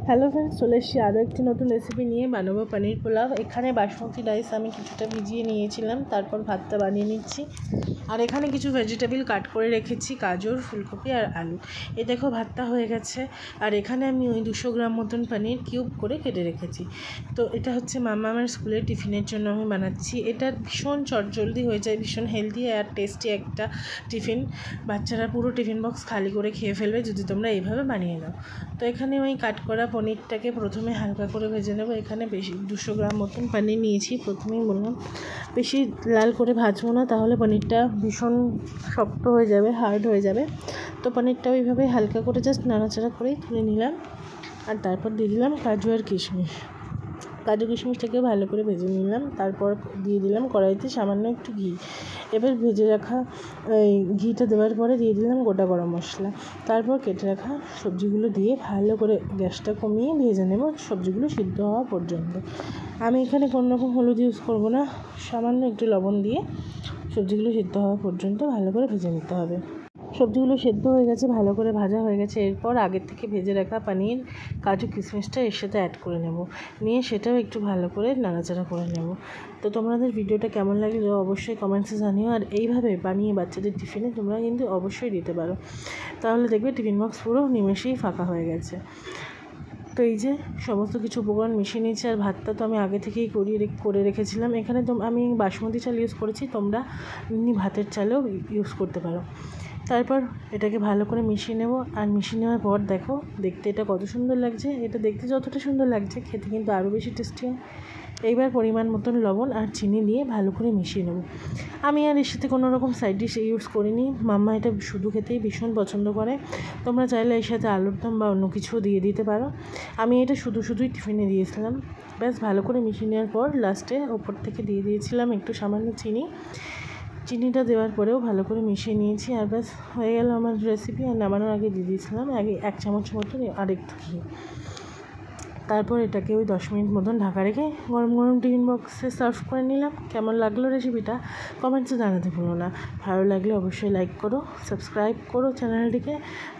Hello friends, চলে এসেছি আরও একটি নতুন রেসিপি নিয়ে। বানাবো পনির পোলাও। এখানে বাসমতি রাইস আমি কিছুটা ভিজিয়ে নিয়েছিলাম, তারপর ভাতটা বানিয়ে নিচ্ছি। আর এখানে কিছু ভেজিটেবল কাট করে রেখেছি, গাজর, ফুলকপি আর আলু। এই দেখো ভাতটা হয়ে গেছে। আর এখানে আমি ওই 200 গ্রাম মতন পনির কিউব করে কেটে রেখেছি। তো এটা হচ্ছে মামার স্কুলের টিফিনের জন্য আমি বানাচ্ছি। এটা ভীষণ চটজলদি হয়ে যায়, ভীষণ হেলদি আর টেস্টি একটা টিফিন। বাচ্চারা পুরো টিফিন বক্স খালি করে খেয়ে ফেলবে যদি তোমরা এইভাবে বানিয়ে নাও। তো এখানে ওই কাট করা পনিরটাকে প্রথমে হালকা করে ভেজে নেব। এখানে বেশি 200 গ্রাম মতন পনির নিয়েছি। প্রথমেই বললাম বেশি লাল করে ভাজবো না, তাহলে পনিরটা ভীষণ শক্ত হয়ে যাবে, হার্ড হয়ে যাবে। তো পনিরটা ওইভাবে হালকা করে জাস্ট নাড়াচাড়া করেই তুলে নিলাম। আর তারপর দিয়ে দিলাম কাজু আর কিশমিশ। কাজু কিশমিশটাকে ভালো করে ভেজে নিলাম। তারপর দিয়ে দিলাম কড়াইতে সামান্য একটু ঘি। এবার ভেজে রাখা এই ঘিটা দেওয়ার পরে দিয়ে দিলাম গোটা গরম মশলা। তারপর কেটে রাখা সবজিগুলো দিয়ে ভালো করে গ্যাসটা কমিয়ে ভেজে নেব সবজিগুলো সিদ্ধ হওয়া পর্যন্ত। আমি এখানে কোনো রকম হলুদ ইউজ করব না, সামান্য একটু লবণ দিয়ে সবজিগুলো সিদ্ধ হওয়া পর্যন্ত ভালো করে ভেজে নিতে হবে। সবজিগুলো সেদ্ধ হয়ে গেছে, ভালো করে ভাজা হয়ে গেছে। এরপর আগের থেকে ভেজে রাখা পনির, কাজু কিশমিশটা এর সাথে অ্যাড করে নেব। নিয়ে সেটাও একটু ভালো করে নাড়াচাড়া করে নেব। তো তোমাদের ভিডিওটা কেমন লাগলো অবশ্যই কমেন্টসে জানিও। আর এইভাবে বানিয়ে বাচ্চাদের টিফিনে তোমরা কিন্তু অবশ্যই দিতে পারো, তাহলে দেখবে টিফিন বক্স পুরো নিমেষেই ফাঁকা হয়ে গেছে। তো এই যে সমস্ত কিছু উপকরণ মিশিয়ে নিয়েছি। আর ভাতটা তো আমি আগে থেকেই করে রেখেছিলাম। এখানে আমি বাসমতি চাল ইউজ করেছি, তোমরা এমনি ভাতের চালেও ইউজ করতে পারো। তারপর এটাকে ভালো করে মিশিয়ে নেব। আর মিশিয়ে নেওয়ার পর দেখো দেখতে এটা কত সুন্দর লাগছে। এটা দেখতে যতটা সুন্দর লাগছে খেতে কিন্তু আরও বেশি টেস্টি হয়। এইবার পরিমাণ মতন লবণ আর চিনি দিয়ে ভালো করে মিশিয়ে নেব। আমি আর এর সাথে কোনো রকম সাইড ডিশ ইউজ করিনি। মাম্মা এটা শুধু খেতেই ভীষণ পছন্দ করে। তোমরা চাইলে এর সাথে আলুর দম বা অন্য কিছুও দিয়ে দিতে পারো। আমি এটা শুধুই টিফিনে দিয়েছিলাম। ব্যাস ভালো করে মিশিয়ে নেওয়ার পর লাস্টে ওপর থেকে দিয়ে দিয়েছিলাম একটু সামান্য চিনিটা দেওয়ার পরেও ভালো করে মিশিয়ে নিয়েছি। আর ব্যাস হয়ে গেল আমার রেসিপি। আর নামানোর আগে দিয়ে দিয়েছিলাম 1 চামচ মতন আর একটু ঘি। তারপর এটাকে ওই 10 মিনিট মতন ঢাকা রেখে গরম গরম টিফিন বক্সে সার্ভ করে নিলাম। কেমন লাগলো রেসিপিটা কমেন্টসে জানাতে ভুলো না। ভালো লাগলে অবশ্যই লাইক করো, সাবস্ক্রাইব করো চ্যানেলটিকে,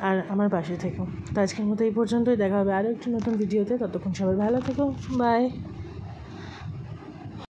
আর আমার পাশে থেকো। তো আজকের মতো এই পর্যন্তই। দেখা হবে আরও একটি নতুন ভিডিওতে। ততক্ষণ সবাই ভালো থেকো, বাই।